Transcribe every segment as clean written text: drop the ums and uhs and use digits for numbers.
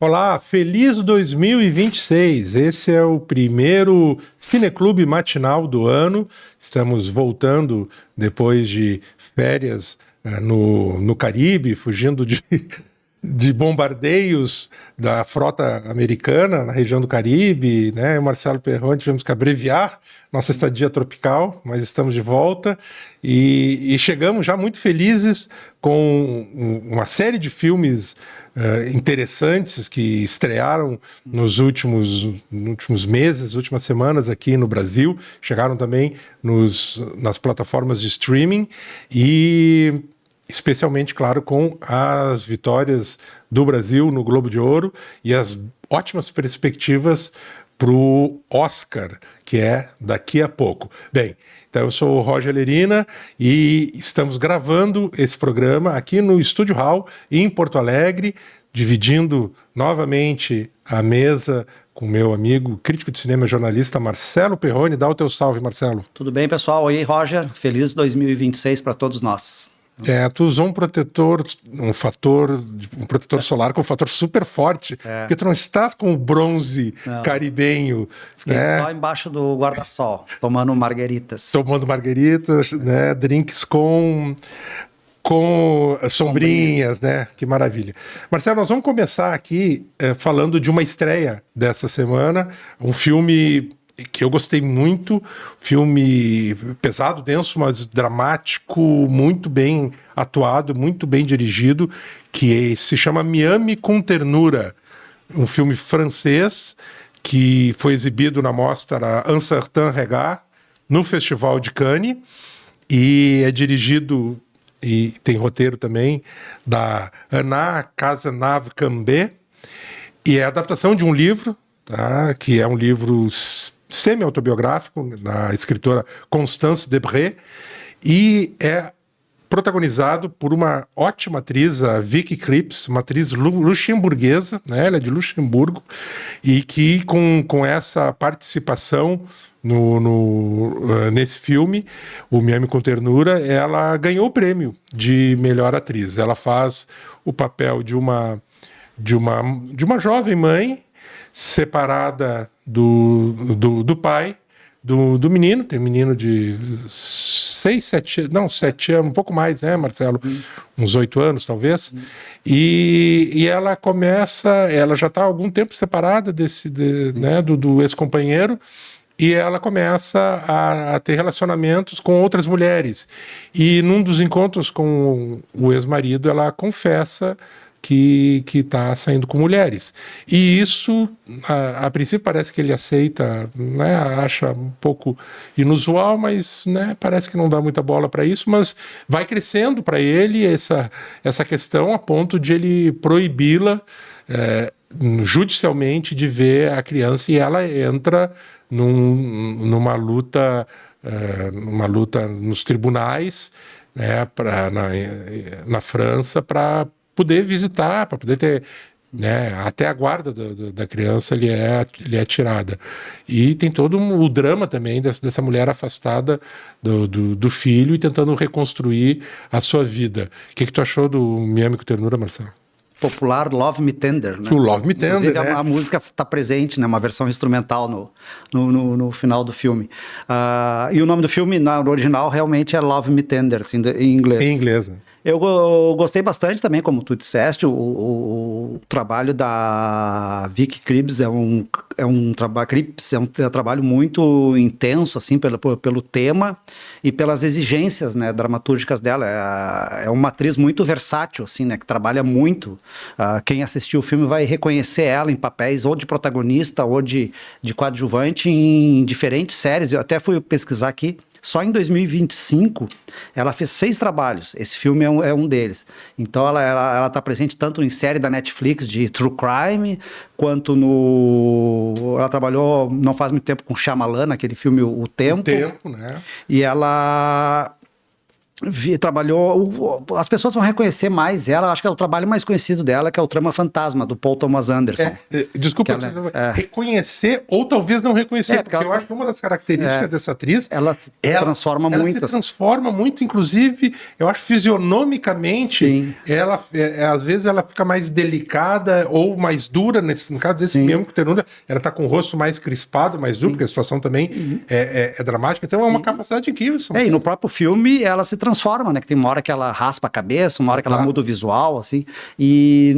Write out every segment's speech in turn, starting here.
Olá, feliz 2026. Esse é o primeiro Cineclube matinal do ano. Estamos voltando depois de férias no Caribe, fugindo de bombardeios da frota americana na região do Caribe, né? O Marcelo Perrone, tivemos que abreviar nossa estadia tropical, mas estamos de volta e chegamos já muito felizes com uma série de filmes interessantes que estrearam nos últimos meses, últimas semanas aqui no Brasil, chegaram também nas plataformas de streaming e especialmente, claro, com as vitórias do Brasil no Globo de Ouro e as ótimas perspectivas para o Oscar, que é daqui a pouco. Bem, então eu sou o Roger Lerina e estamos gravando esse programa aqui no Estúdio Hall, em Porto Alegre, dividindo novamente a mesa com meu amigo, crítico de cinema e jornalista Marcelo Perrone. Dá o teu salve, Marcelo. Tudo bem, pessoal? Oi, Roger. Feliz 2026 para todos nós. Tu usou um protetor solar com um fator super forte, porque tu não estás com o bronze caribenho. Fiquei só embaixo do guarda-sol, tomando margueritas. Tomando margueritas, né? Drinks com sombrinhas, né? Que maravilha. Marcelo, nós vamos começar aqui falando de uma estreia dessa semana, um filme que eu gostei muito, filme pesado, denso, mas dramático, muito bem atuado, muito bem dirigido, que se chama Miami com Ternura, um filme francês que foi exibido na mostra Un Certain Regard, no Festival de Cannes, e é dirigido, e tem roteiro também, da Anna Cazenave-Cambé, e é a adaptação de um livro, tá, que é um livro semi-autobiográfico, da escritora Constance Debré, e é protagonizado por uma ótima atriz, a Vicky Krieps, uma atriz luxemburguesa, né? Ela é de Luxemburgo, e que com essa participação nesse filme, o Miami com Ternura, ela ganhou o prêmio de melhor atriz. Ela faz o papel de uma jovem mãe separada do pai do menino. Tem um menino de 7 anos, um pouco mais, né, Marcelo? Uns 8 anos, talvez. E ela já está há algum tempo separada do ex-companheiro, e ela começa a ter relacionamentos com outras mulheres. E num dos encontros com o ex-marido, ela confessa que está saindo com mulheres. E isso, a princípio, parece que ele aceita, né, acha um pouco inusual, mas, né, parece que não dá muita bola para isso, mas vai crescendo para ele essa questão a ponto de ele proibi-la judicialmente de ver a criança, e ela entra numa luta nos tribunais, né, na França, para poder visitar, para poder ter, né, até a guarda da criança ele é tirada. E tem todo o drama também dessa mulher afastada do filho e tentando reconstruir a sua vida. O que tu achou do Miami com Ternura, Marcelo? Popular Love Me Tender, né? O Love Me Tender, né? A música está presente, né? Uma versão instrumental no final do filme. E o nome do filme, no original, realmente é Love Me Tender, assim, em inglês. Em inglês, né? Eu gostei bastante também, como tu disseste, o trabalho da Vicky Krieps é um trabalho muito intenso, assim, pelo tema e pelas exigências, né, dramatúrgicas dela. É uma atriz muito versátil, assim, né, que trabalha muito. Quem assistiu o filme vai reconhecer ela em papéis ou de protagonista ou de coadjuvante em diferentes séries. Eu até fui pesquisar aqui. Só em 2025, ela fez 6 trabalhos. Esse filme é um deles. Então, ela está presente tanto em série da Netflix de True Crime, quanto ela trabalhou não faz muito tempo com Shyamalan, naquele filme O Tempo. O Tempo, né? E ela Trabalhou. As pessoas vão reconhecer mais ela. Acho que é o trabalho mais conhecido dela, que é o Trama Fantasma, do Paul Thomas Anderson. Desculpa, reconhecer ou talvez não reconhecer, porque eu acho que uma das características dessa atriz. Ela se transforma muito. Ela se transforma muito, inclusive, eu acho fisionomicamente, ela às vezes ela fica mais delicada ou mais dura, no caso desse mesmo que Ternura, ela está com o rosto mais crispado, mais duro, porque a situação também é dramática. Então é uma capacidade incrível. E no próprio filme ela se transforma, né? Que tem uma hora que ela raspa a cabeça, uma hora que ela muda o visual, assim. E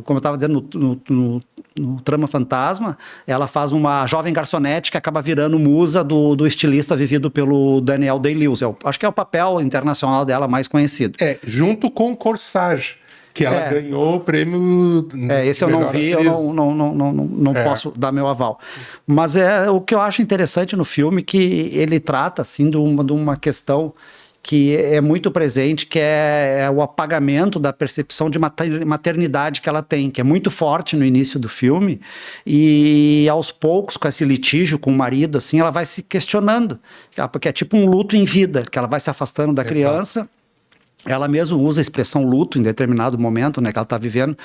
como eu estava dizendo, no Trama Fantasma, ela faz uma jovem garçonete que acaba virando musa do estilista vivido pelo Daniel Day-Lewis. Acho que é o papel internacional dela mais conhecido. Junto com Corsage, que ela ganhou o prêmio. Esse eu não vi, eu não posso dar meu aval. Mas o que eu acho interessante no filme, que ele trata assim, de uma questão que é muito presente, que é o apagamento da percepção de maternidade que ela tem, que é muito forte no início do filme, e aos poucos, com esse litígio com o marido, assim, ela vai se questionando, porque é tipo um luto em vida, que ela vai se afastando da criança. Ela mesma usa a expressão luto em determinado momento, né, que ela está vivendo,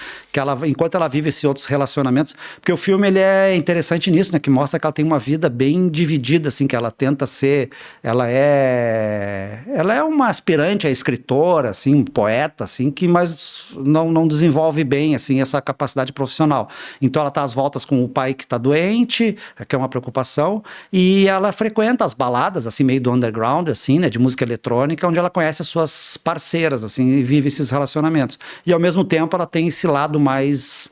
enquanto ela vive esses outros relacionamentos, porque o filme ele é interessante nisso, né, que mostra que ela tem uma vida bem dividida, assim, que ela tenta ser, ela é uma aspirante a escritora, assim, poeta, assim, mas não desenvolve bem, assim, essa capacidade profissional. Então ela está às voltas com o pai que está doente, que é uma preocupação, e ela frequenta as baladas, assim, meio do underground, assim, né, de música eletrônica, onde ela conhece as suas parceiras, assim, e vive esses relacionamentos. E ao mesmo tempo ela tem esse lado mais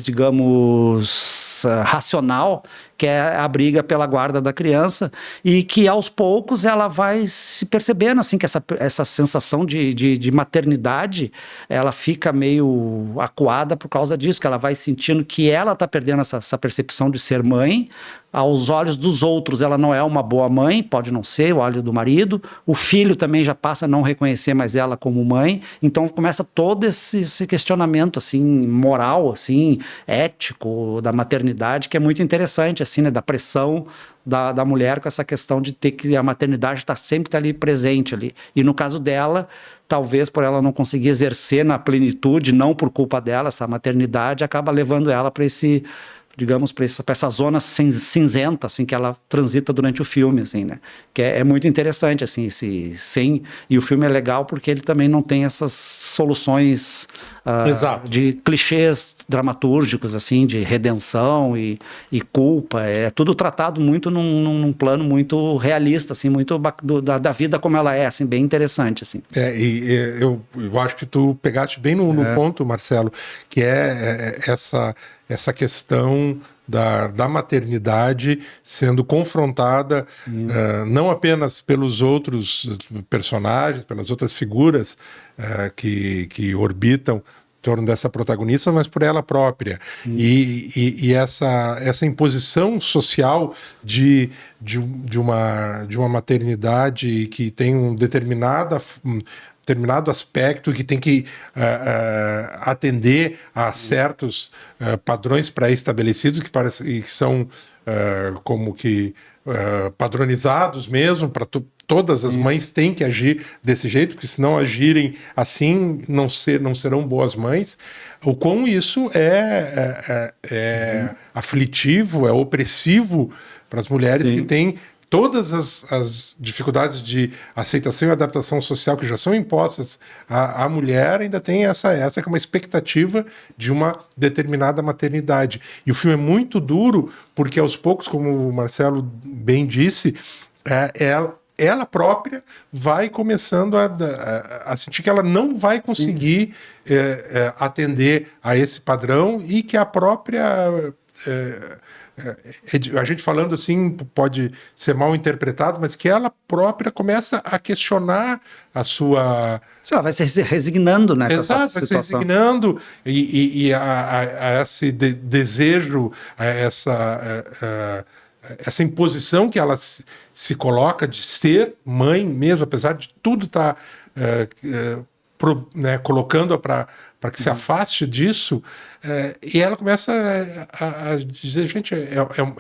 digamos, racional, que é a briga pela guarda da criança, e que aos poucos ela vai se percebendo, assim, que essa sensação de maternidade, ela fica meio acuada por causa disso, que ela vai sentindo que ela está perdendo essa percepção de ser mãe. Aos olhos dos outros, ela não é uma boa mãe, pode não ser, o olho do marido. O filho também já passa a não reconhecer mais ela como mãe. Então começa todo esse questionamento, assim, moral, assim, ético da maternidade, que é muito interessante, assim, né, da pressão da mulher com essa questão de ter que a maternidade sempre tá ali presente ali. E no caso dela, talvez por ela não conseguir exercer na plenitude, não por culpa dela, essa maternidade acaba levando ela para esse, digamos, para essa zona cinzenta, assim, que ela transita durante o filme, assim, né? Que é muito interessante, assim, e o filme é legal porque ele também não tem essas soluções de clichês dramatúrgicos, assim, de redenção e culpa. É tudo tratado muito num plano muito realista, assim, muito da vida como ela é, assim, bem interessante, assim. Eu acho que tu pegaste bem no ponto, Marcelo, que essa questão da maternidade sendo confrontada não apenas pelos outros personagens, pelas outras figuras que orbitam em torno dessa protagonista, mas por ela própria. E essa imposição social de uma maternidade que tem um determinado aspecto, que tem que atender a certos padrões pré-estabelecidos que são como que padronizados mesmo, para todas as mães têm que agir desse jeito, porque se não agirem assim, não serão boas mães. O quão isso é aflitivo, é opressivo para as mulheres que têm todas as dificuldades de aceitação e adaptação social que já são impostas à mulher, ainda tem essa que é uma expectativa de uma determinada maternidade. E o filme é muito duro, porque aos poucos, como o Marcelo bem disse, ela própria vai começando a sentir que ela não vai conseguir atender a esse padrão, e que a própria... a gente falando assim pode ser mal interpretado, mas que ela própria começa a questionar a sua... Ela vai se resignando, né? Exato, vai se resignando e a esse desejo, a essa imposição que ela se coloca de ser mãe mesmo, apesar de tudo estar colocando-a para para que se afaste disso, e ela começa a dizer, gente,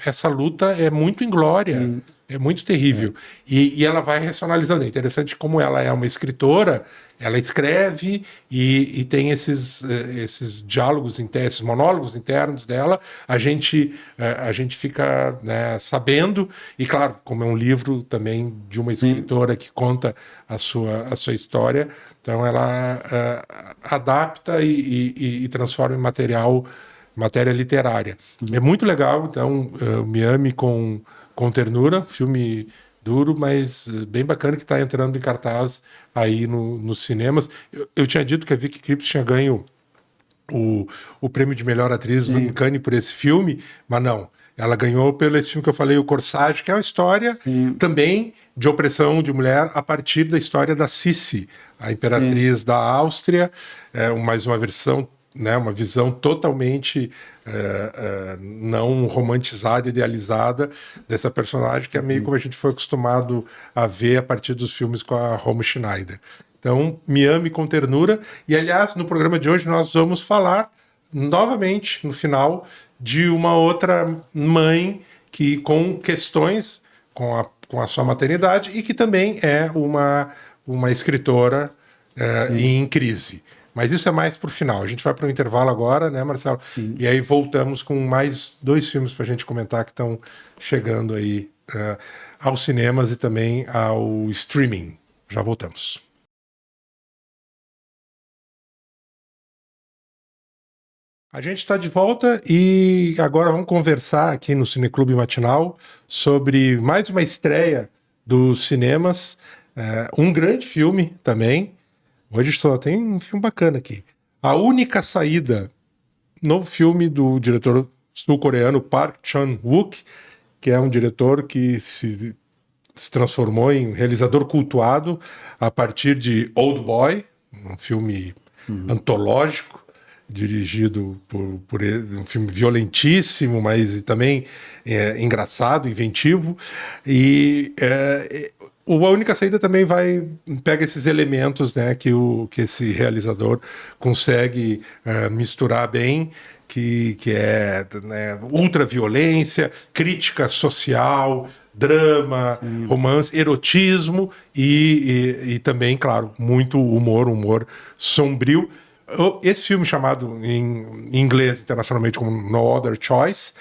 essa luta é muito inglória, é muito terrível. E ela vai racionalizando. É interessante como ela é uma escritora, ela escreve e tem esses diálogos, esses monólogos internos dela, a gente fica, né, sabendo, e claro, como é um livro também de uma escritora que conta a sua história, então ela adapta e transforma em matéria literária. É muito legal, então, Me Ame com Ternura, filme duro, mas bem bacana, que está entrando em cartaz aí nos cinemas. Eu tinha dito que a Vicky Krieps tinha ganho o prêmio de melhor atriz em Cannes por esse filme, mas não. Ela ganhou pelo esse filme que eu falei, O Corsage, que é uma história também de opressão de mulher a partir da história da Sissi, a imperatriz da Áustria, mais uma versão, né, uma visão totalmente não romantizada, idealizada dessa personagem, que é meio como a gente foi acostumado a ver a partir dos filmes com a Romy Schneider. Então, Me Ame com Ternura. E, aliás, no programa de hoje nós vamos falar novamente, no final, de uma outra mãe que com questões com a sua maternidade e que também é uma escritora em crise. Mas isso é mais pro final. A gente vai para o intervalo agora, né, Marcelo? Sim. E aí voltamos com mais 2 filmes para a gente comentar que estão chegando aí aos cinemas e também ao streaming. Já voltamos. A gente está de volta e agora vamos conversar aqui no Cineclube Matinal sobre mais uma estreia dos cinemas, um grande filme também. Hoje só tem um filme bacana aqui. A Única Saída, novo filme do diretor sul-coreano Park Chan-wook, que é um diretor que se transformou em realizador cultuado a partir de Old Boy, um filme antológico, dirigido por ele, um filme violentíssimo, mas também engraçado, inventivo. E A Única Saída também pega esses elementos, né, que esse realizador consegue misturar bem, que é, né, ultraviolência, crítica social, drama, romance, erotismo e também, claro, muito humor sombrio. Esse filme, chamado em inglês internacionalmente como No Other Choice,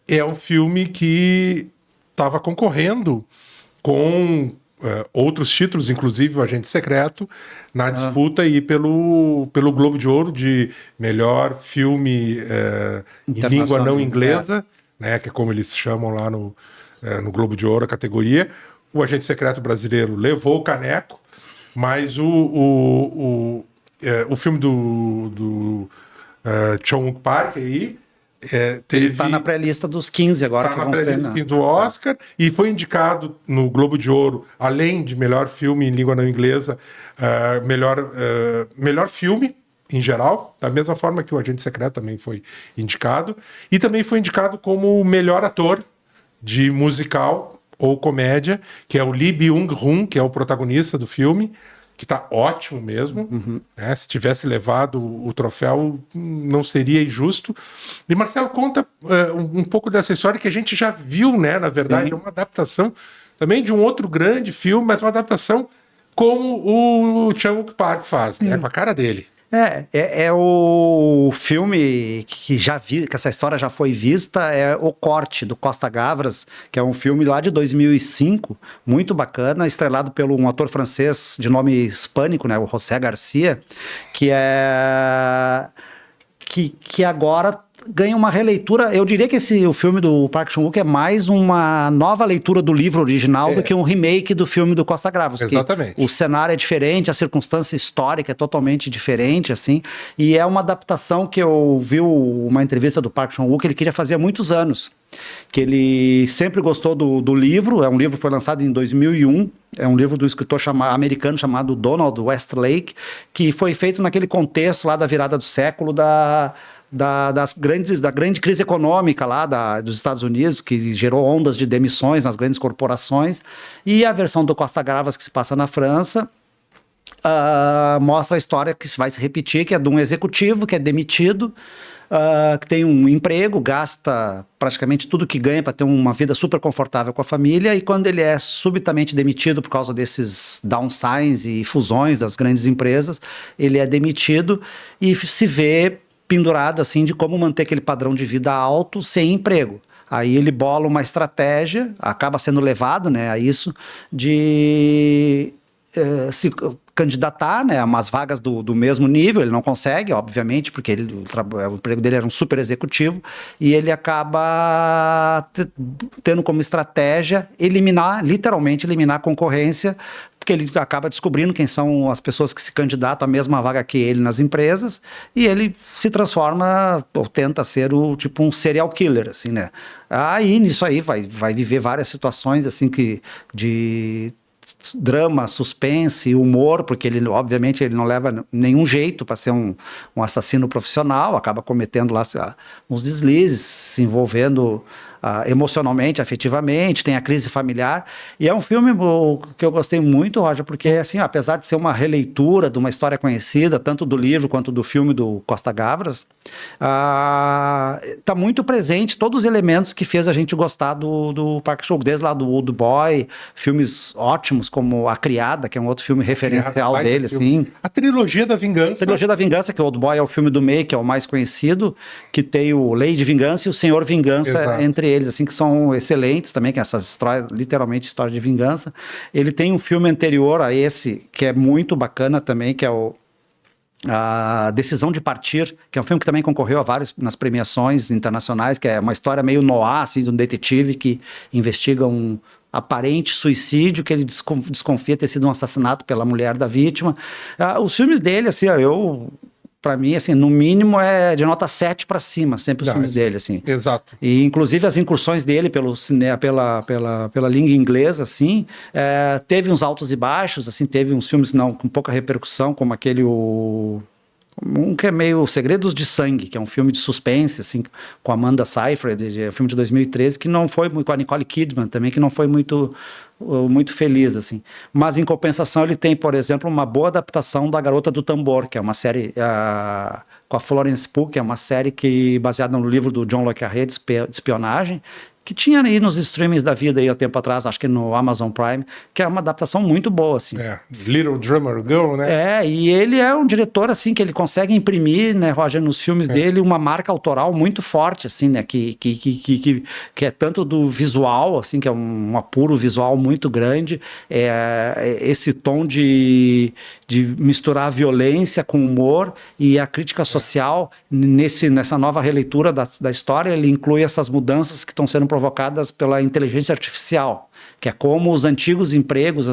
é um filme que estava concorrendo com outros títulos, inclusive O Agente Secreto, na disputa aí pelo Globo de Ouro de melhor filme em língua não inglesa, né, que é como eles chamam lá no Globo de Ouro a categoria. O Agente Secreto brasileiro levou o caneco, mas o filme do Chung Park aí ele está na pré-lista dos 15 agora. Está na pré-lista do Oscar e foi indicado no Globo de Ouro, além de melhor filme em língua não inglesa, melhor filme em geral, da mesma forma que o Agente Secreto também foi indicado, e também foi indicado como melhor ator de musical ou comédia, que é o Lee Byung-hun, que é o protagonista do filme, que está ótimo mesmo, né? Se tivesse levado o troféu, não seria injusto. E Marcelo, conta um pouco dessa história que a gente já viu, né? Na verdade, é uma adaptação também de um outro grande filme, mas uma adaptação como o Chung Park faz, né? Com a cara dele. É o filme que já vi, que essa história já foi vista, é O Corte, do Costa Gavras, que é um filme lá de 2005, muito bacana, estrelado por um ator francês de nome hispânico, né, o José Garcia, que agora ganha uma releitura. Eu diria que o filme do Park Chan-wook é mais uma nova leitura do livro original do que um remake do filme do Costa Gavras. Exatamente. O cenário é diferente, a circunstância histórica é totalmente diferente, assim, e é uma adaptação que eu vi uma entrevista do Park Chan-wook que ele queria fazer há muitos anos, que ele sempre gostou do livro. É um livro que foi lançado em 2001, é um livro do escritor americano chamado Donald Westlake, que foi feito naquele contexto lá da virada do século da grande crise econômica lá dos Estados Unidos, que gerou ondas de demissões nas grandes corporações, e a versão do Costa Gavras, que se passa na França, mostra a história que vai se repetir, que é de um executivo que é demitido, que tem um emprego, gasta praticamente tudo que ganha para ter uma vida super confortável com a família, e quando ele é subitamente demitido por causa desses downsize e fusões das grandes empresas, ele é demitido e se vê pendurado assim de como manter aquele padrão de vida alto sem emprego. Aí ele bola uma estratégia, acaba sendo levado, né, a isso, de se candidatar, né, a umas vagas do mesmo nível. Ele não consegue, obviamente, porque o emprego dele era um super executivo, e ele acaba tendo como estratégia literalmente eliminar a concorrência, porque ele acaba descobrindo quem são as pessoas que se candidatam à mesma vaga que ele nas empresas, e ele se transforma, ou tenta ser tipo um serial killer, assim, né? Aí, nisso aí, vai viver várias situações, assim, de drama, suspense, humor, porque ele, obviamente, ele não leva nenhum jeito para ser um assassino profissional, acaba cometendo lá uns deslizes, se envolvendo emocionalmente, afetivamente, tem a crise familiar, e é um filme que eu gostei muito, Roger, porque, assim, apesar de ser uma releitura de uma história conhecida, tanto do livro quanto do filme do Costa Gavras, tá muito presente todos os elementos que fez a gente gostar do Park Chan-wook, desde lá do Old Boy, filmes ótimos como A Criada, que é um outro filme referencial dele, assim. A Trilogia da Vingança. A Trilogia da Vingança, que o Old Boy é o filme do meio, que é o mais conhecido, que tem o Lei de Vingança e o Senhor Vingança. Exato. Entre eles, assim, que são excelentes também, que essas histórias, literalmente história de vingança. Ele tem um filme anterior a esse, que é muito bacana também, que é A Decisão de Partir, que é um filme que também concorreu a vários nas premiações internacionais, que é uma história meio noir, assim, de um detetive que investiga um aparente suicídio, que ele desconfia ter sido um assassinato pela mulher da vítima. Os filmes dele, assim, para mim, assim, no mínimo é de nota 7 para cima, sempre os filmes dele, assim. Exato. E, inclusive, as incursões dele pela língua inglesa, assim, teve uns altos e baixos, assim, teve uns filmes com pouca repercussão, como aquele, um que é meio Segredos de Sangue, que é um filme de suspense, assim, com Amanda Seyfried, um filme de 2013, que não foi, com a Nicole Kidman também, que não foi muito feliz, assim. Mas, em compensação, ele tem, por exemplo, uma boa adaptação da Garota do Tambor, que é uma série com a Florence Pugh, que é uma série baseada no livro do John le Carré, de espionagem, que tinha aí nos streamings da vida aí há tempo atrás, acho que no Amazon Prime, que é uma adaptação muito boa, assim. Little Drummer Girl, né? E ele é um diretor, assim, que ele consegue imprimir, né, Roger, nos filmes dele, uma marca autoral muito forte, assim, né, que é tanto do visual, assim, que é um apuro visual muito grande, esse tom de misturar a violência com humor e a crítica social. Nessa nova releitura da história, ele inclui essas mudanças que estão sendo provocadas pela inteligência artificial, que é como os antigos empregos,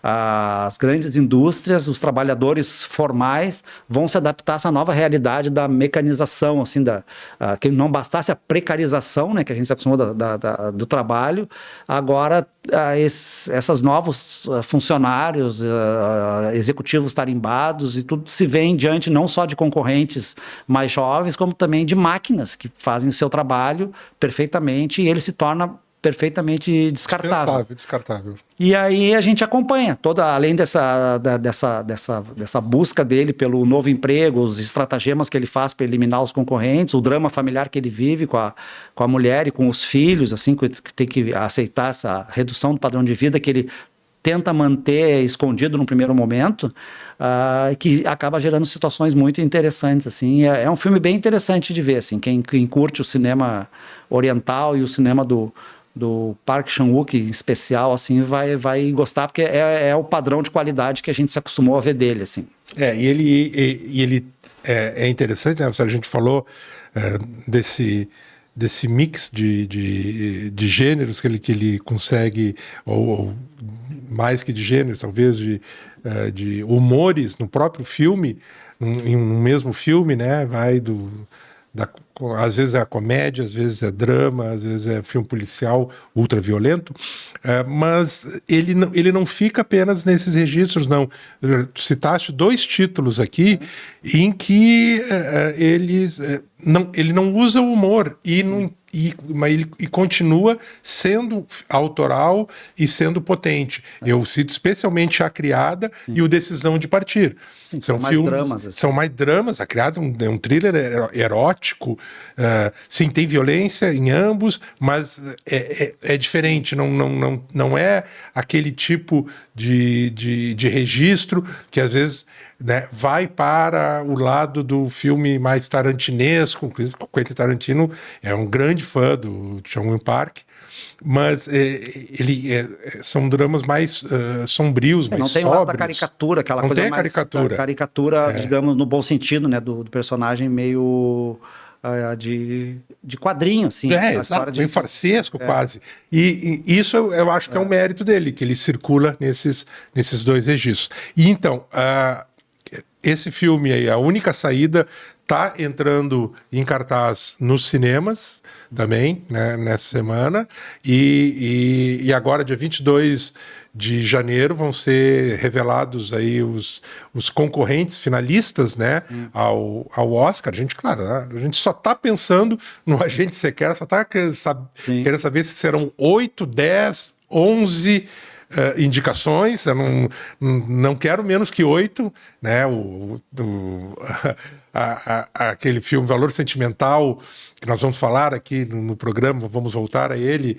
as grandes indústrias, os trabalhadores formais vão se adaptar a essa nova realidade da mecanização, assim, que não bastasse a precarização, né, que a gente se acostumou do trabalho, agora esses novos funcionários, executivos tarimbados e tudo se vê diante não só de concorrentes mais jovens, como também de máquinas que fazem o seu trabalho perfeitamente, e ele se torna perfeitamente descartável. E aí a gente acompanha, além dessa busca dele pelo novo emprego, os estratagemas que ele faz para eliminar os concorrentes, o drama familiar que ele vive com a mulher e com os filhos, assim, que tem que aceitar essa redução do padrão de vida que ele tenta manter escondido no primeiro momento, que acaba gerando situações muito interessantes, assim. É um filme bem interessante de ver, assim. Quem curte o cinema oriental e o cinema do Park Chan-wook em especial, assim, vai gostar, porque é o padrão de qualidade que a gente se acostumou a ver dele, assim. E ele é interessante, né? A gente falou desse mix de gêneros que ele consegue, ou mais que de gêneros, talvez de humores no próprio filme, em um mesmo filme, né? Vai às vezes é comédia, às vezes é drama, às vezes é filme policial ultraviolento, mas ele não fica apenas nesses registros, não. Tu citaste 2 títulos aqui em que ele não usa o humor, e e continua sendo autoral e sendo potente. Eu cito especialmente A Criada e o Decisão de Partir. Sim, são mais filmes, dramas. Assim. São mais dramas. A Criada é um thriller erótico. Sim, tem violência em ambos, mas é diferente. Não é aquele tipo de registro que às vezes... Né, vai para o lado do filme mais tarantinesco. Quentin Tarantino é um grande fã do Jong-un Park, mas são dramas mais sombrios, mais não tem sóbrios. o lado da caricatura, aquela não coisa tem mais caricatura, digamos, no bom sentido, né, do personagem meio de quadrinho, assim. Exato, meio farsesco quase. E isso eu acho que é um mérito dele, que ele circula nesses dois registros. E então, esse filme aí, a única saída, está entrando em cartaz nos cinemas também, né, nessa semana, e agora, dia 22 de janeiro, vão ser revelados aí os concorrentes finalistas, né, ao Oscar. A gente, claro, a gente só está pensando no Agente Secreto, só está querendo saber se serão 8, 10, 11... indicações. Eu não quero menos que 8, né? Aquele filme Valor Sentimental, que nós vamos falar aqui no programa, vamos voltar a ele,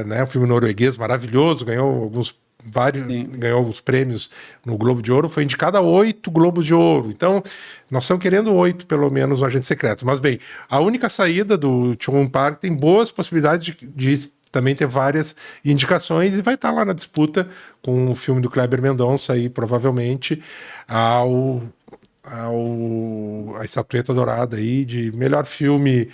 né? Um filme norueguês maravilhoso, ganhou alguns prêmios no Globo de Ouro, foi indicado a 8 Globos de Ouro. Então, nós estamos querendo 8, pelo menos, no Agente Secreto. Mas, bem, a única saída do Jong-un Park tem boas possibilidades de também ter várias indicações e vai estar lá na disputa com o filme do Kleber Mendonça aí, provavelmente, a estatueta dourada aí de melhor filme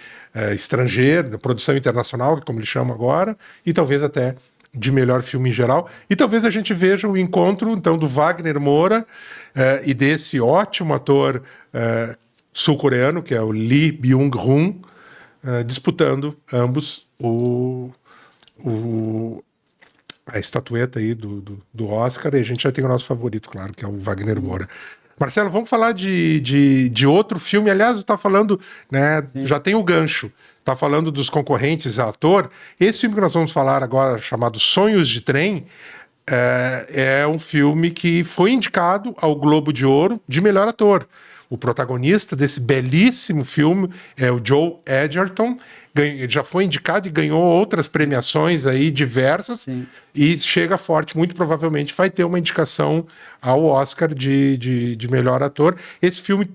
estrangeiro, produção internacional, como ele chama agora, e talvez até de melhor filme em geral. E talvez a gente veja o encontro, então, do Wagner Moura e desse ótimo ator sul-coreano, que é o Lee Byung-hun, disputando ambos a estatueta aí do Oscar, e a gente já tem o nosso favorito, claro, que é o Wagner Moura. Marcelo, vamos falar de outro filme. Aliás, eu estava falando, né, já tem o gancho, está falando dos concorrentes a ator. Esse filme que nós vamos falar agora, chamado Sonhos de Trem, é um filme que foi indicado ao Globo de Ouro de melhor ator. O protagonista desse belíssimo filme é o Joel Edgerton. Ele já foi indicado e ganhou outras premiações aí diversas. Sim. E chega forte, muito provavelmente vai ter uma indicação ao Oscar de melhor ator. Esse filme,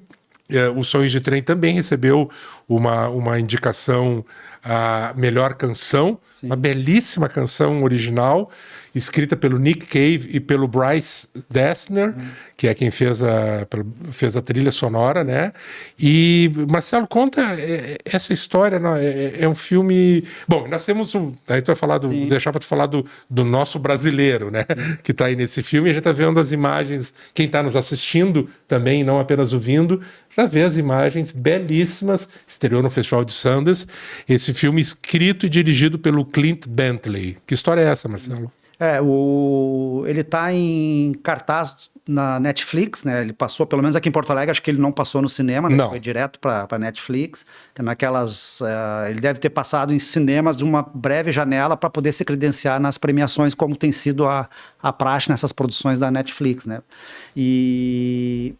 Os Sonhos de Trem, também recebeu uma indicação a melhor canção. Sim. Uma belíssima canção original, escrita pelo Nick Cave e pelo Bryce Dessner, que é quem fez a trilha sonora, né? E, Marcelo, conta essa história. É um filme... Bom, nós temos aí tu vai falar deixar para tu falar do nosso brasileiro, né? Sim. Que está aí nesse filme, e a gente está vendo as imagens, quem está nos assistindo também, não apenas ouvindo, já vê as imagens belíssimas, estreou no Festival de Sundance, esse filme escrito e dirigido pelo Clint Bentley. Que história é essa, Marcelo? Ele está em cartaz na Netflix, né? Ele passou, pelo menos aqui em Porto Alegre, acho que ele não passou no cinema, né? Foi direto para Netflix. Ele deve ter passado em cinemas de uma breve janela para poder se credenciar nas premiações, como tem sido a praxe nessas produções da Netflix, né? E...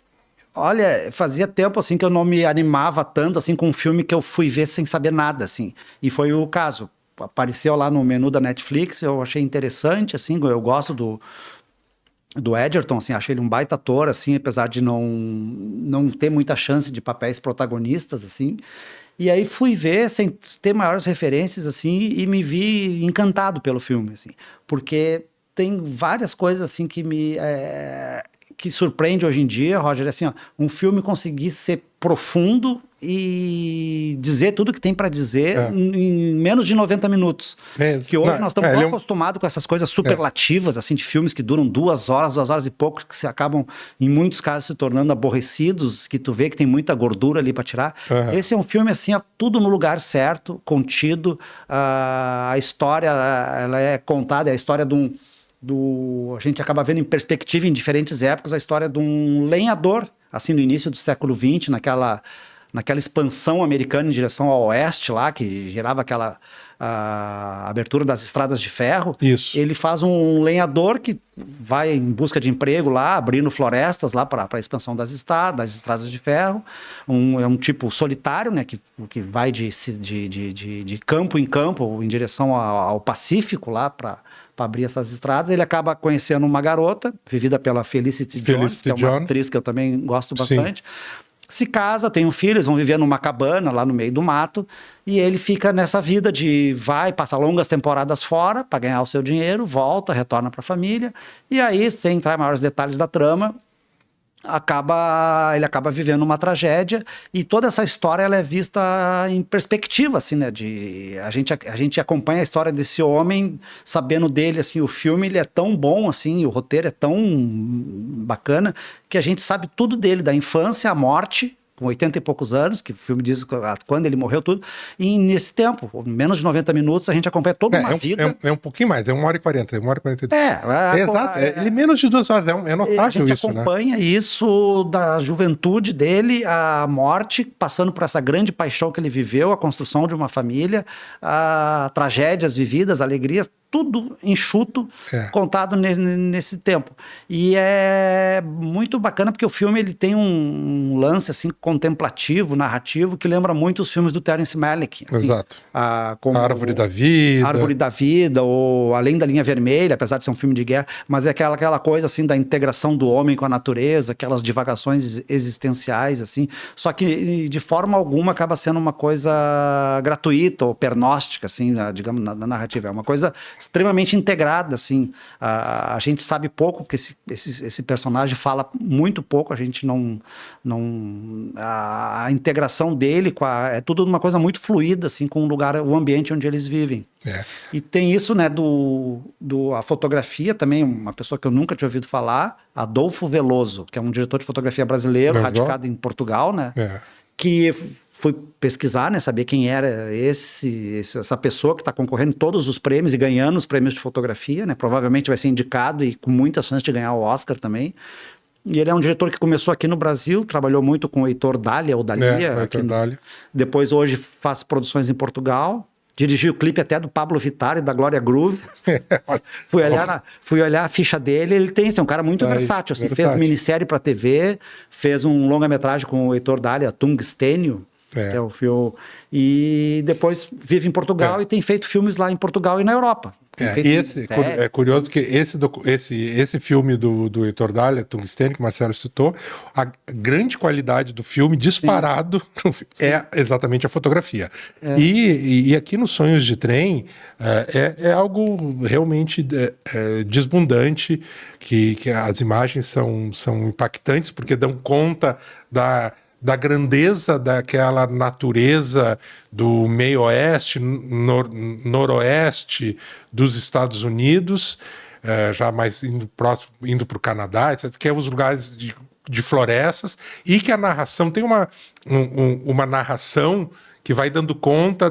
Olha, fazia tempo assim que eu não me animava tanto assim com um filme que eu fui ver sem saber nada, assim. E foi o caso. Apareceu lá no menu da Netflix, eu achei interessante, assim, eu gosto do Edgerton, assim, achei ele um baita ator, assim, apesar de não ter muita chance de papéis protagonistas, assim. E aí fui ver sem ter maiores referências, assim, e me vi encantado pelo filme, assim, porque tem várias coisas, assim, que surpreende hoje em dia, Roger, assim, ó, um filme conseguir ser profundo e dizer tudo que tem para dizer em menos de 90 minutos. Que hoje nós estamos tão acostumados com essas coisas superlativas, assim, de filmes que duram 2 horas e pouco, que se acabam, em muitos casos, se tornando aborrecidos, que tu vê que tem muita gordura ali para tirar. Esse é um filme, assim, tudo no lugar certo, contido. A história, ela é contada, é a história a gente acaba vendo em perspectiva em diferentes épocas a história de um lenhador, assim, no início do século XX, naquela expansão americana em direção ao oeste lá, que gerava aquela a abertura das estradas de ferro. Isso. Ele faz um lenhador que vai em busca de emprego lá, abrindo florestas lá para a expansão das estradas de ferro. É um tipo solitário, né, que vai de campo em campo em direção ao Pacífico lá para abrir essas estradas. Ele acaba conhecendo uma garota, vivida pela Felicity Jones, que é uma atriz que eu também gosto bastante. Sim. Se casa, tem um filho, eles vão viver numa cabana lá no meio do mato, e ele fica nessa vida passa longas temporadas fora para ganhar o seu dinheiro, volta, retorna para a família, e aí, sem entrar em maiores detalhes da trama, ele acaba vivendo uma tragédia, e toda essa história ela é vista em perspectiva, assim, né? A gente acompanha a história desse homem, sabendo dele, assim, o filme ele é tão bom, assim, o roteiro é tão bacana, que a gente sabe tudo dele, da infância à morte, com 80 e poucos anos, que o filme diz quando ele morreu, tudo, e nesse tempo, menos de 90 minutos, a gente acompanha toda uma vida. É um pouquinho mais, é 1h40, 1h42. Exato. Ele menos de 2 horas, é notável isso, né? A gente acompanha isso da juventude dele, a morte, passando por essa grande paixão que ele viveu, a construção de uma família, tragédias vividas, alegrias, tudo enxuto, contado nesse tempo. E é muito bacana porque o filme ele tem um lance assim, contemplativo, narrativo, que lembra muito os filmes do Terence Malick. Assim, exato. Como a Árvore da Vida. Árvore da Vida, ou Além da Linha Vermelha, apesar de ser um filme de guerra, mas é aquela coisa assim da integração do homem com a natureza, aquelas divagações existenciais, assim, só que de forma alguma acaba sendo uma coisa gratuita ou pernóstica, assim, digamos, na narrativa. É uma coisa extremamente integrada, assim. A gente sabe pouco, porque esse personagem fala muito pouco, a gente não a integração dele é tudo uma coisa muito fluida, assim, com o ambiente onde eles vivem. E tem isso, né, a fotografia também, uma pessoa que eu nunca tinha ouvido falar, Adolfo Veloso, que é um diretor de fotografia brasileiro, radicado em Portugal, né, que fui pesquisar, né, saber quem era essa pessoa que está concorrendo em todos os prêmios e ganhando os prêmios de fotografia, né, provavelmente vai ser indicado e com muita chance de ganhar o Oscar também. E ele é um diretor que começou aqui no Brasil, trabalhou muito com o Heitor Dália, ou Dalia, Dália. Depois hoje faz produções em Portugal, dirigiu o clipe até do Pablo Vittar e da Glória Groove. Fui olhar a ficha dele, ele é um cara muito versátil, assim, fez minissérie para TV, fez um longa-metragem com o Heitor Dália, Tungstênio, que é o filme, e depois vive em Portugal e tem feito filmes lá em Portugal e na Europa. É curioso que esse filme do Heitor Dália, Tungstênio, que o Marcelo citou, a grande qualidade do filme, disparado, é exatamente a fotografia. E aqui nos Sonhos de Trem é algo realmente desbundante, que as imagens são impactantes, porque dão conta da grandeza daquela natureza do meio-oeste, noroeste dos Estados Unidos, já mais indo para o Canadá, etc., que é os lugares de florestas, e que a narração tem uma narração que vai dando conta,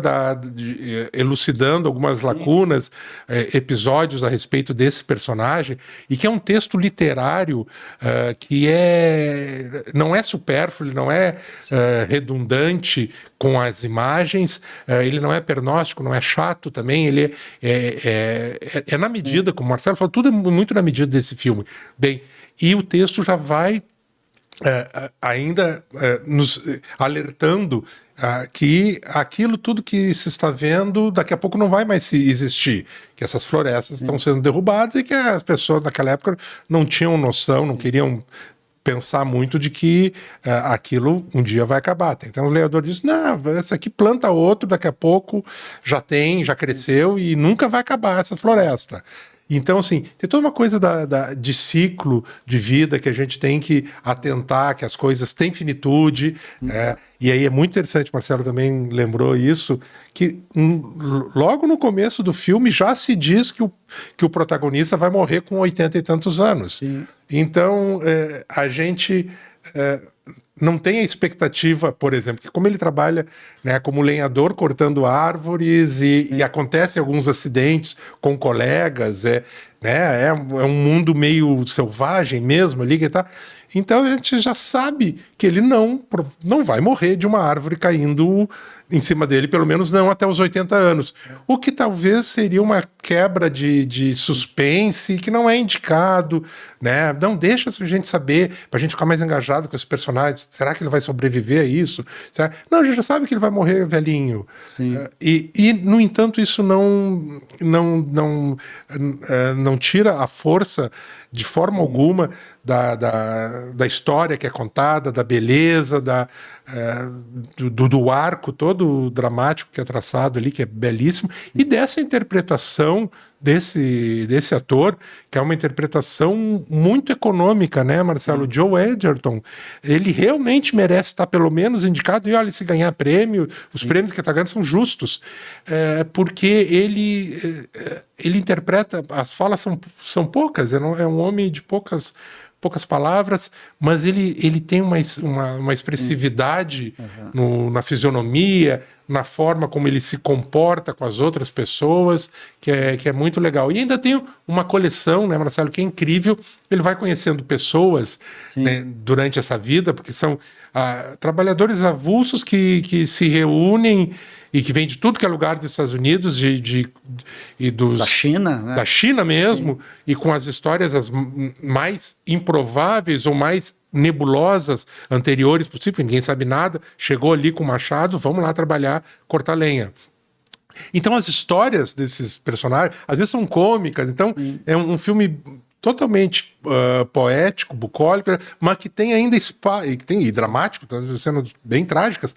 elucidando algumas lacunas, episódios a respeito desse personagem, e que é um texto literário que não é supérfluo, não é redundante com as imagens, ele não é pernóstico, não é chato também, ele é na medida, como o Marcelo falou, tudo é muito na medida desse filme. Bem, e o texto já vai ainda nos alertando que aquilo tudo que se está vendo daqui a pouco não vai mais existir, que essas florestas estão sendo derrubadas e que as pessoas naquela época não tinham noção, não queriam pensar muito de que aquilo um dia vai acabar. Então o lenhador diz, não, essa aqui planta outro, daqui a pouco já cresceu e nunca vai acabar essa floresta. Então, assim, tem toda uma coisa de ciclo de vida que a gente tem que atentar, que as coisas têm finitude, e aí é muito interessante, Marcelo também lembrou isso, que logo no começo do filme já se diz que o protagonista vai morrer com 80 e tantos anos. Sim. Então, a gente não tem a expectativa, por exemplo, que como ele trabalha, né, como lenhador cortando árvores e acontecem alguns acidentes com colegas, né, é um mundo meio selvagem mesmo ali que tá. Então a gente já sabe que ele não vai morrer de uma árvore caindo em cima dele, pelo menos não até os 80 anos. O que talvez seria uma quebra de suspense que não é indicado, né? Não deixa a gente saber, pra gente ficar mais engajado com esse personagem. Será que ele vai sobreviver a isso? Não, a gente já sabe que ele vai morrer velhinho. Sim. No entanto, isso não tira a força de forma alguma da história que é contada, da beleza, do arco todo dramático que é traçado ali, que é belíssimo, e dessa interpretação desse ator, que é uma interpretação muito econômica, né, Marcelo? Joe Edgerton, ele realmente merece estar pelo menos indicado, e olha, se ganhar prêmio, os prêmios que ele está ganhando são justos, porque ele interpreta, as falas são poucas, é um homem de poucas palavras, mas ele tem uma expressividade na fisionomia, na forma como ele se comporta com as outras pessoas, que é muito legal. E ainda tem uma coleção, né, Marcelo, que é incrível. Ele vai conhecendo pessoas, né, durante essa vida, porque são trabalhadores avulsos que se reúnem e que vem de tudo que é lugar dos Estados Unidos da China, né? Da China mesmo, e com as histórias as mais improváveis ou mais nebulosas anteriores possível, ninguém sabe nada, chegou ali com o machado, vamos lá trabalhar, cortar lenha. Então as histórias desses personagens às vezes são cômicas, então é um filme totalmente poético, bucólico, mas que tem ainda espaço, e dramático, cenas bem trágicas,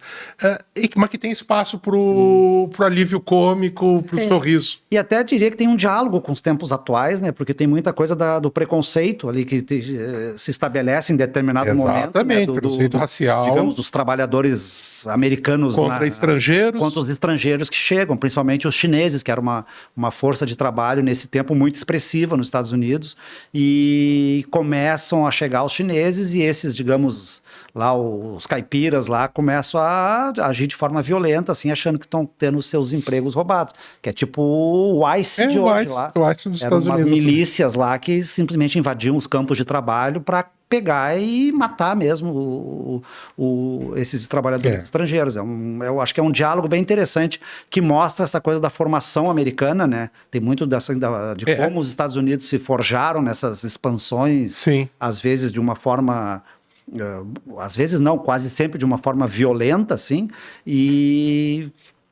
mas que tem espaço pro alívio cômico, pro sorriso. E até diria que tem um diálogo com os tempos atuais, né? Porque tem muita coisa do preconceito ali que se estabelece em determinado momento. Exatamente, né? Preconceito racial. Digamos, dos trabalhadores americanos contra estrangeiros. Contra os estrangeiros que chegam, principalmente os chineses, que era uma força de trabalho nesse tempo muito expressiva nos Estados Unidos. E começam a chegar os chineses e esses, digamos, lá os caipiras lá começam a agir de forma violenta, assim, achando que estão tendo seus empregos roubados. Que é tipo o ICE de hoje lá. O ICE dos Eram Estados umas Unidos. milícias lá que simplesmente invadiam os campos de trabalho para pegar e matar mesmo esses trabalhadores estrangeiros. Eu acho que é um diálogo bem interessante que mostra essa coisa da formação americana, né? Tem muito de como os Estados Unidos se forjaram nessas expansões, Sim. às vezes de uma forma... às vezes não, quase sempre de uma forma violenta, assim, e...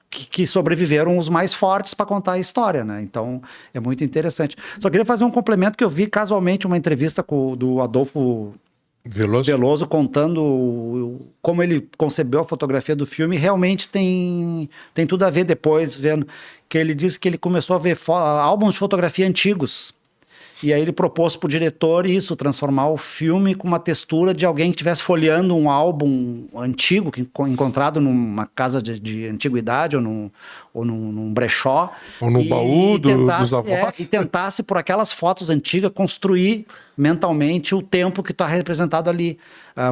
que sobreviveram os mais fortes para contar a história, né? Então, é muito interessante. Só queria fazer um complemento que eu vi casualmente uma entrevista do Adolfo Veloso contando como ele concebeu a fotografia do filme. Realmente tem tudo a ver depois, vendo que ele disse que ele começou a ver álbuns de fotografia antigos. E aí ele propôs para o diretor isso, transformar o filme com uma textura de alguém que estivesse folheando um álbum antigo, encontrado numa casa de antiguidade ou num brechó. Ou no baú dos avós. E tentasse, por aquelas fotos antigas, construir mentalmente o tempo que está representado ali.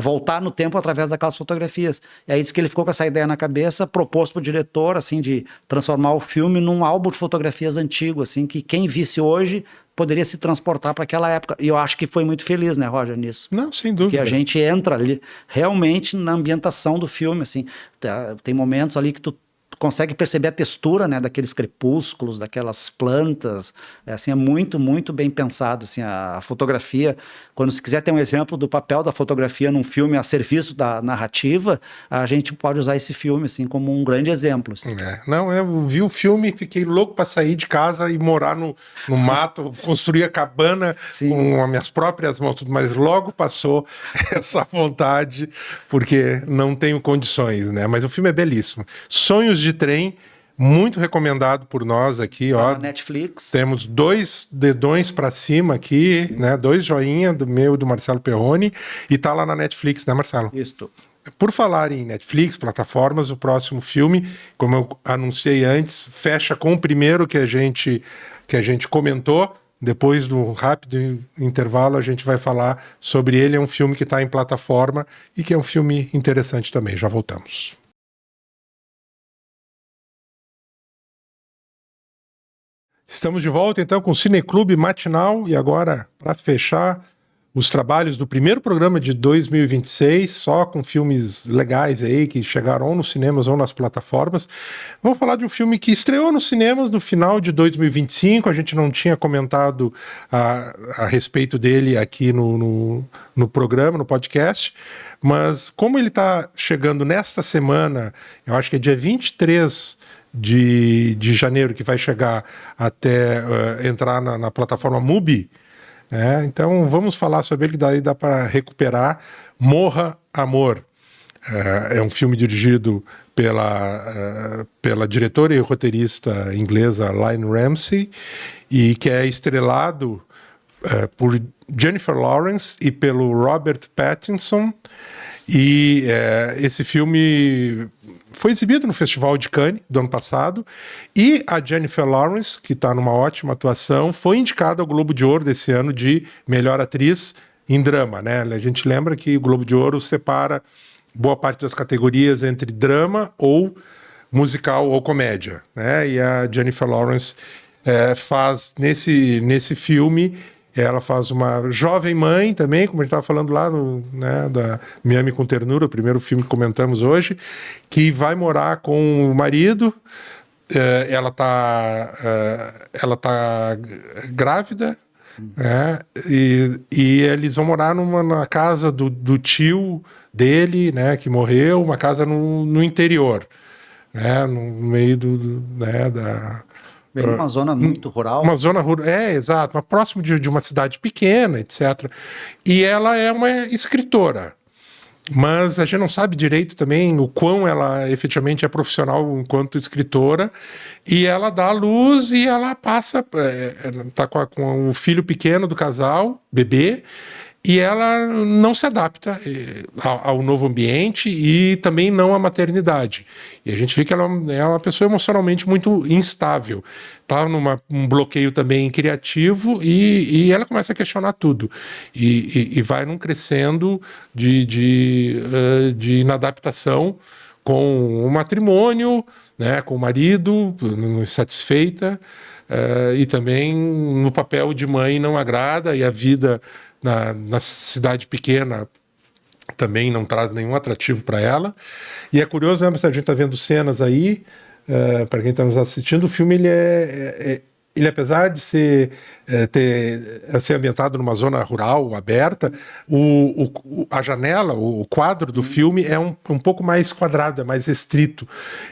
Voltar no tempo através daquelas fotografias. E aí disse que ele ficou com essa ideia na cabeça, propôs para o diretor, assim, de transformar o filme num álbum de fotografias antigo, assim, que quem visse hoje poderia se transportar para aquela época. E eu acho que foi muito feliz, né, Roger, nisso. Não, sem dúvida. Porque a gente entra ali realmente na ambientação do filme, assim. Tem momentos ali que tu consegue perceber a textura, né, daqueles crepúsculos, daquelas plantas, assim, é muito, muito bem pensado, assim, a fotografia. Quando se quiser ter um exemplo do papel da fotografia num filme a serviço da narrativa, a gente pode usar esse filme, assim, como um grande exemplo. Assim. Não, eu vi o filme, fiquei louco para sair de casa e morar no mato, construir a cabana com as minhas próprias mãos, mas logo passou essa vontade, porque não tenho condições, né? Mas o filme é belíssimo. Sonhos de Trem, muito recomendado por nós aqui, ó. Na Netflix. Temos 2 dedões para cima aqui, né? 2 joinha do meu e do Marcelo Perrone, e tá lá na Netflix, né, Marcelo? Isso. Por falar em Netflix, plataformas, o próximo filme, como eu anunciei antes, fecha com o primeiro que a gente comentou, Depois do rápido intervalo, a gente vai falar sobre ele. É um filme que está em plataforma e que é um filme interessante também. Já voltamos. Estamos de volta, então, com o Cineclube Matinal. E agora, para fechar os trabalhos do primeiro programa de 2026, só com filmes legais aí, que chegaram ou nos cinemas ou nas plataformas. Vamos falar de um filme que estreou nos cinemas no final de 2025, a gente não tinha comentado a respeito dele aqui no programa, no podcast, mas como ele está chegando nesta semana, eu acho que é dia 23 de janeiro, que vai chegar até entrar na plataforma Mubi. Então vamos falar sobre ele, que daí dá para recuperar. Morra, Amor. É um filme dirigido pela diretora e roteirista inglesa Lynne Ramsay, e que é estrelado por Jennifer Lawrence e pelo Robert Pattinson. E esse filme foi exibido no Festival de Cannes do ano passado, e a Jennifer Lawrence, que está numa ótima atuação, foi indicada ao Globo de Ouro desse ano de melhor atriz em drama, né? A gente lembra que o Globo de Ouro separa boa parte das categorias entre drama ou musical ou comédia, né? E a Jennifer Lawrence faz nesse filme. Ela faz uma jovem mãe também, como a gente estava falando lá da Miami com Ternura, o primeiro filme que comentamos hoje, que vai morar com o marido. Ela tá grávida, né? E eles vão morar na casa do tio dele, né, que morreu, uma casa no interior, né, no meio da... Bem uma zona muito rural. Uma zona rural, exato, mas próximo de uma cidade pequena, etc. E ela é uma escritora, mas a gente não sabe direito também o quão ela efetivamente é profissional enquanto escritora, e ela dá à luz e ela passa, ela tá com o filho pequeno do casal, bebê, e ela não se adapta ao novo ambiente e também não à maternidade. E a gente vê que ela é uma pessoa emocionalmente muito instável. Está num bloqueio também criativo e ela começa a questionar tudo. E vai num crescendo de inadaptação com o matrimônio, né, com o marido, insatisfeita, e também no papel de mãe não agrada, e a vida na cidade pequena também não traz nenhum atrativo para ela. E é curioso, né, se a gente está vendo cenas aí, para quem está nos assistindo, o filme ele apesar de ser ambientado numa zona rural aberta, a janela, o quadro do filme é um pouco mais quadrado, é mais restrito.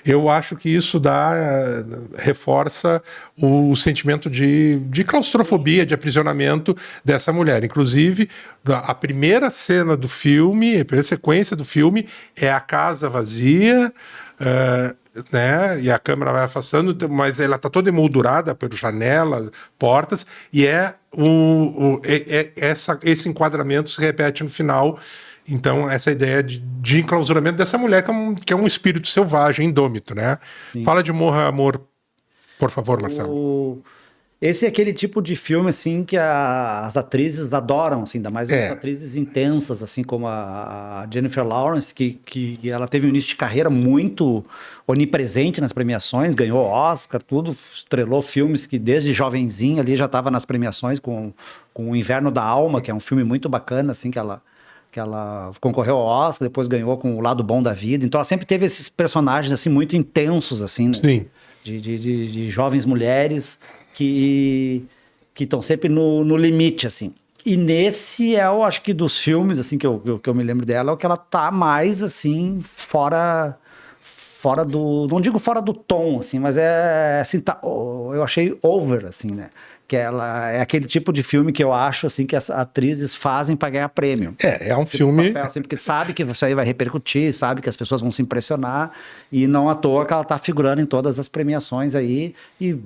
Eu acho que isso reforça o sentimento de claustrofobia, de aprisionamento dessa mulher. Inclusive, a primeira cena do filme, a primeira sequência do filme é a casa vazia, né? E a câmera vai afastando, mas ela está toda emoldurada por janelas, portas, e esse enquadramento se repete no final. Então, essa ideia de enclausuramento dessa mulher que é um espírito selvagem, indômito, né? Sim. Fala de Morra, Amor, por favor, Marcelo. Esse é aquele tipo de filme, assim, que as atrizes adoram, assim, ainda mais as atrizes intensas, assim, como a Jennifer Lawrence, que ela teve um início de carreira muito onipresente nas premiações, ganhou Oscar, tudo, estrelou filmes que desde jovenzinha ali já estava nas premiações com O Inverno da Alma, que é um filme muito bacana, assim, que ela concorreu ao Oscar, depois ganhou com O Lado Bom da Vida. Então ela sempre teve esses personagens, assim, muito intensos, assim, né? Sim. De jovens mulheres que estão sempre no limite, assim. E nesse eu acho que dos filmes, assim, que eu me lembro dela, é o que ela tá mais, assim, fora do... Não digo fora do tom, assim, mas assim, eu achei over, assim, né? Que ela é aquele tipo de filme que eu acho, assim, que as atrizes fazem para ganhar prêmio. É um filme... Papel, assim, porque sabe que isso aí vai repercutir, sabe que as pessoas vão se impressionar, e não à toa que ela tá figurando em todas as premiações aí, e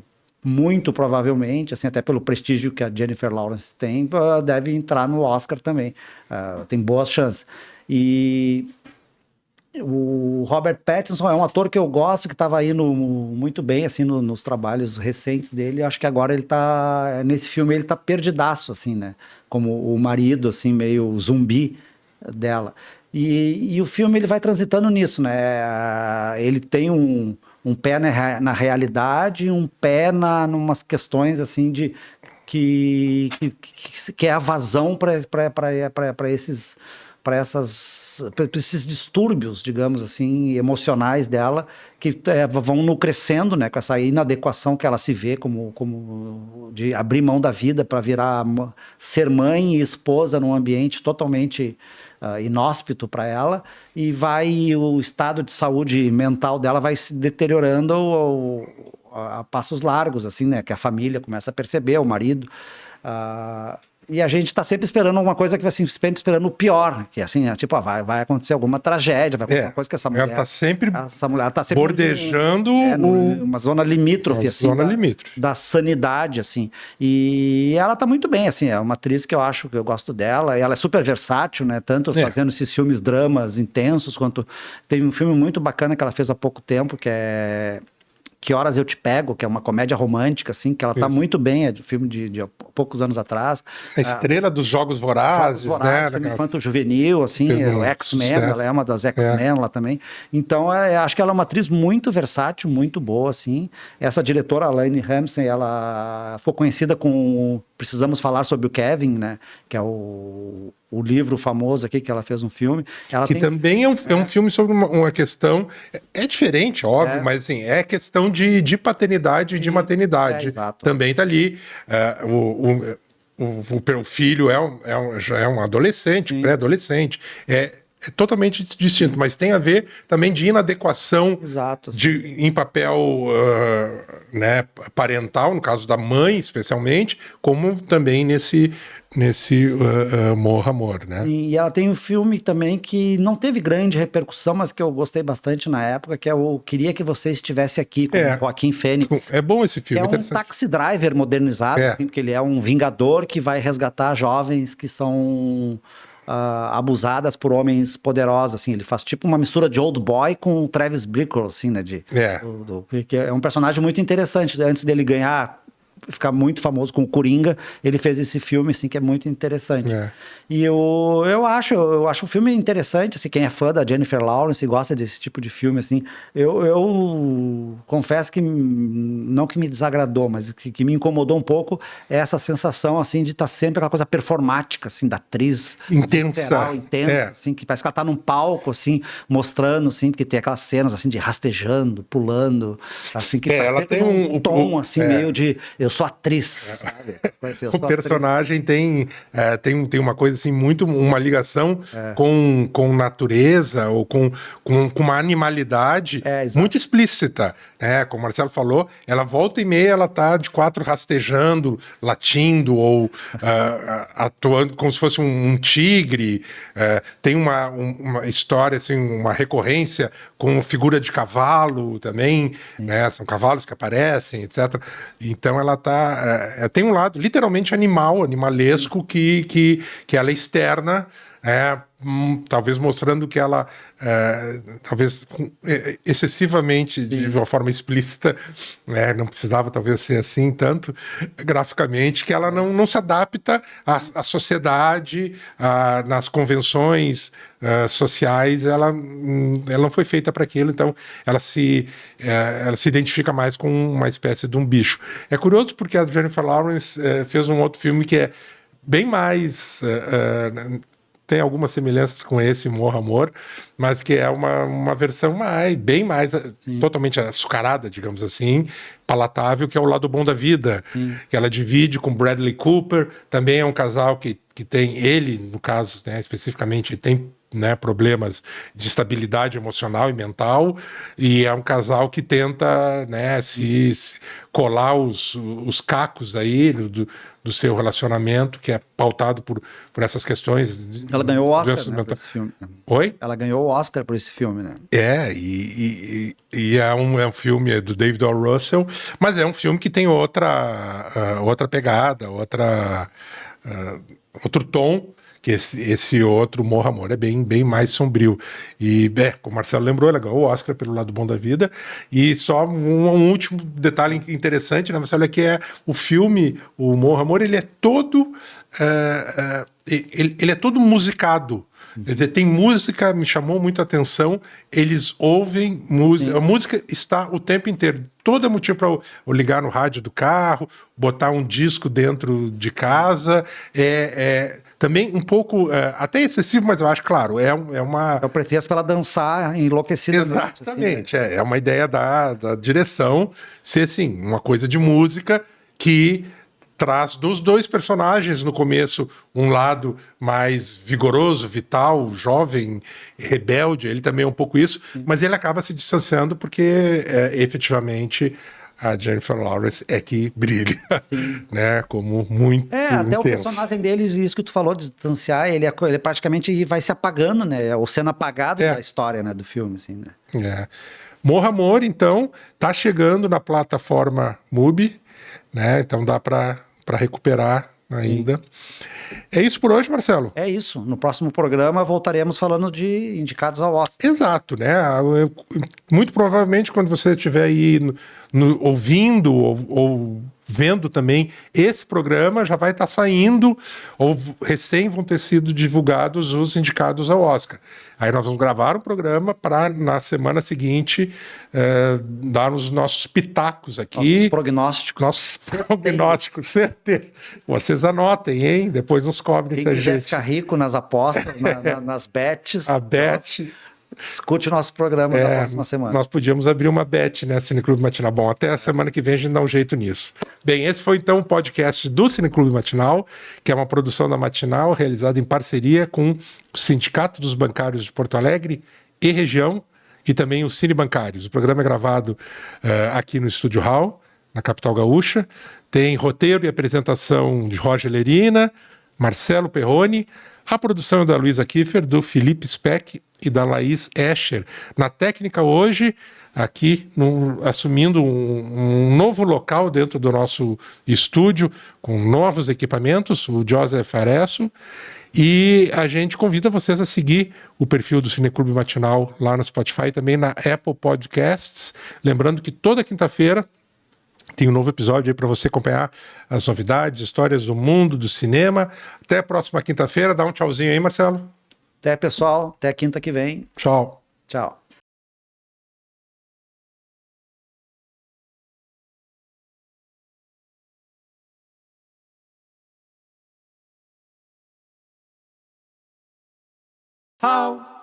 muito provavelmente, assim, até pelo prestígio que a Jennifer Lawrence tem, deve entrar no Oscar também. Tem boas chances. E O Robert Pattinson é um ator que eu gosto, que estava indo muito bem, assim, nos trabalhos recentes dele. Acho que agora ele tá, nesse filme, ele tá perdidaço, assim, né? Como o marido, assim, meio zumbi dela. E o filme, ele vai transitando nisso, né? Ele tem um pé na realidade e um pé numas questões, assim, que é a vazão para esses distúrbios, digamos assim, emocionais dela, que vão no crescendo, né, com essa inadequação que ela se vê como de abrir mão da vida para virar ser mãe e esposa num ambiente totalmente inóspito para ela, e o estado de saúde mental dela vai se deteriorando a passos largos, assim, né, que a família começa a perceber, o marido. E a gente está sempre esperando alguma coisa que, assim, sempre esperando o pior, que assim, tipo, vai acontecer alguma tragédia, vai acontecer alguma coisa que essa mulher... Essa mulher tá sempre bordejando uma zona limítrofe, assim, limítrofe da sanidade, assim. E ela está muito bem, assim, é uma atriz que eu gosto dela, e ela é super versátil, né, tanto fazendo esses filmes dramas intensos, quanto... Teve um filme muito bacana que ela fez há pouco tempo, que é... Que Horas Eu Te Pego, que é uma comédia romântica, assim, que ela tá muito bem, é de filme de poucos anos atrás. A estrela dos Jogos Vorazes, né? Filme infanto-juvenil, assim, o X-Men, ela é uma das X-Men lá também. Então, acho que ela é uma atriz muito versátil, muito boa, assim. Essa diretora, Elaine Ramsey, ela foi conhecida com Precisamos Falar Sobre o Kevin, né? Que é o livro famoso aqui, que ela fez um filme. Ela também é um filme sobre uma questão... É diferente, óbvio, mas assim, é questão de paternidade e de maternidade. Também tá ali. O filho já é um adolescente, pré-adolescente. É totalmente distinto, mas tem a ver também de inadequação em papel né, parental, no caso da mãe especialmente, como também nesse Morra Amor, né? E ela tem um filme também que não teve grande repercussão, mas que eu gostei bastante na época, que é o Queria Que Você Estivesse Aqui, com o Joaquim Fênix. É bom esse filme, é um taxi driver modernizado, assim, porque ele é um vingador que vai resgatar jovens que são... abusadas por homens poderosos, assim, ele faz tipo uma mistura de Old Boy com o Travis Bickle, assim, né, que é um personagem muito interessante, antes dele ficar muito famoso com o Coringa, ele fez esse filme, assim, que é muito interessante. E eu acho um filme interessante, assim, quem é fã da Jennifer Lawrence e gosta desse tipo de filme, assim, eu confesso que, não que me desagradou, mas que me incomodou um pouco, é essa sensação, assim, de estar sempre aquela coisa performática, assim, da atriz intensa, assim, que parece que ela tá num palco, assim, mostrando, assim, porque tem aquelas cenas, assim, de rastejando, pulando, assim, que ela tem um tom, assim, meio de... Eu sou atriz, sabe? O personagem tem uma coisa assim, uma ligação com natureza ou com uma animalidade muito explícita, né? Como o Marcelo falou, ela volta e meia, ela tá de quatro rastejando, latindo ou atuando como se fosse um tigre. Tem uma história, assim, uma recorrência com figura de cavalo também, né? São cavalos que aparecem, etc. Então ela tem um lado literalmente animalesco que ela externa, talvez mostrando que ela talvez excessivamente, de uma forma explícita, não precisava talvez ser assim tanto graficamente, que ela não se adapta à sociedade, nas convenções sociais, ela não foi feita para aquilo, então ela se identifica mais com uma espécie de um bicho. É curioso porque a Jennifer Lawrence fez um outro filme que é bem mais... tem algumas semelhanças com esse Morra Amor, mas que é uma versão bem mais totalmente açucarada, digamos assim, palatável, que é O Lado Bom da Vida, que ela divide com Bradley Cooper. Também é um casal que tem, ele, no caso, né, especificamente, tem, né, problemas de estabilidade emocional e mental, e é um casal que tenta, né, se colar os cacos aí do seu relacionamento, que é pautado por essas questões. Ela ganhou o Oscar, né, por esse filme. Oi? Ela ganhou o Oscar por esse filme, né? E é um filme do David O. Russell, mas é um filme que tem outra pegada, outro tom, que esse outro, Morra Amor, é bem mais sombrio. E, como o Marcelo lembrou, ele ganhou o Oscar pelo Lado Bom da Vida. E só um último detalhe interessante, né, Marcelo, é que o filme, o Morra Amor, ele é todo... ele é todo musicado. Quer dizer, tem música, me chamou muito a atenção, eles ouvem música, Sim. A música está o tempo inteiro. Todo é motivo para eu ligar no rádio do carro, botar um disco dentro de casa. Também um pouco, até excessivo, mas eu acho, claro, é uma... É o pretexto para ela dançar enlouquecidamente. Exatamente, assim, né? É uma ideia da direção ser, assim, uma coisa de música que traz dos dois personagens no começo um lado mais vigoroso, vital, jovem, rebelde, ele também é um pouco isso, mas ele acaba se distanciando porque efetivamente a Jennifer Lawrence é que brilha, né, como muito até intenso. O personagem deles, isso que tu falou, de distanciar, ele praticamente vai se apagando, né, ou sendo apagado da história, né, do filme, assim, né. Morra Amor, então, tá chegando na plataforma MUBI, né, então dá para recuperar ainda. É isso por hoje, Marcelo? É isso. No próximo programa voltaremos falando de indicados ao Oscar. Exato, né? Muito provavelmente quando você estiver aí ouvindo ou vendo também esse programa, já vai estar saindo, ou recém vão ter sido divulgados os indicados ao Oscar. Aí nós vamos gravar um programa para, na semana seguinte, dar os nossos pitacos aqui. Nossos prognósticos. Nossos prognósticos, certeza. Vocês anotem, hein? Depois nos cobrem se a gente... ficar rico nas apostas, nas bets. A bet... Escute o nosso programa na próxima semana. Nós podíamos abrir uma bet, né, Cineclube Matinal. Bom, até a semana que vem a gente dá um jeito nisso. Bem, esse foi então o podcast do Cineclube Matinal, que é uma produção da Matinal, realizada em parceria com o Sindicato dos Bancários de Porto Alegre e região, e também os Cine Bancários. O programa é gravado aqui no Estúdio Hall, na capital gaúcha. Tem roteiro e apresentação de Roger Lerina, Marcelo Perrone. A produção é da Luísa Kiefer, do Felipe Speck e da Laís Escher. Na técnica hoje, aqui assumindo um novo local dentro do nosso estúdio, com novos equipamentos, o Joseph Aresso. E a gente convida vocês a seguir o perfil do Cineclube Matinal lá no Spotify, também na Apple Podcasts. Lembrando que toda quinta-feira tem um novo episódio aí para você acompanhar as novidades, histórias do mundo, do cinema. Até a próxima quinta-feira. Dá um tchauzinho aí, Marcelo. Até, pessoal. Até a quinta que vem. Tchau. Tchau. How?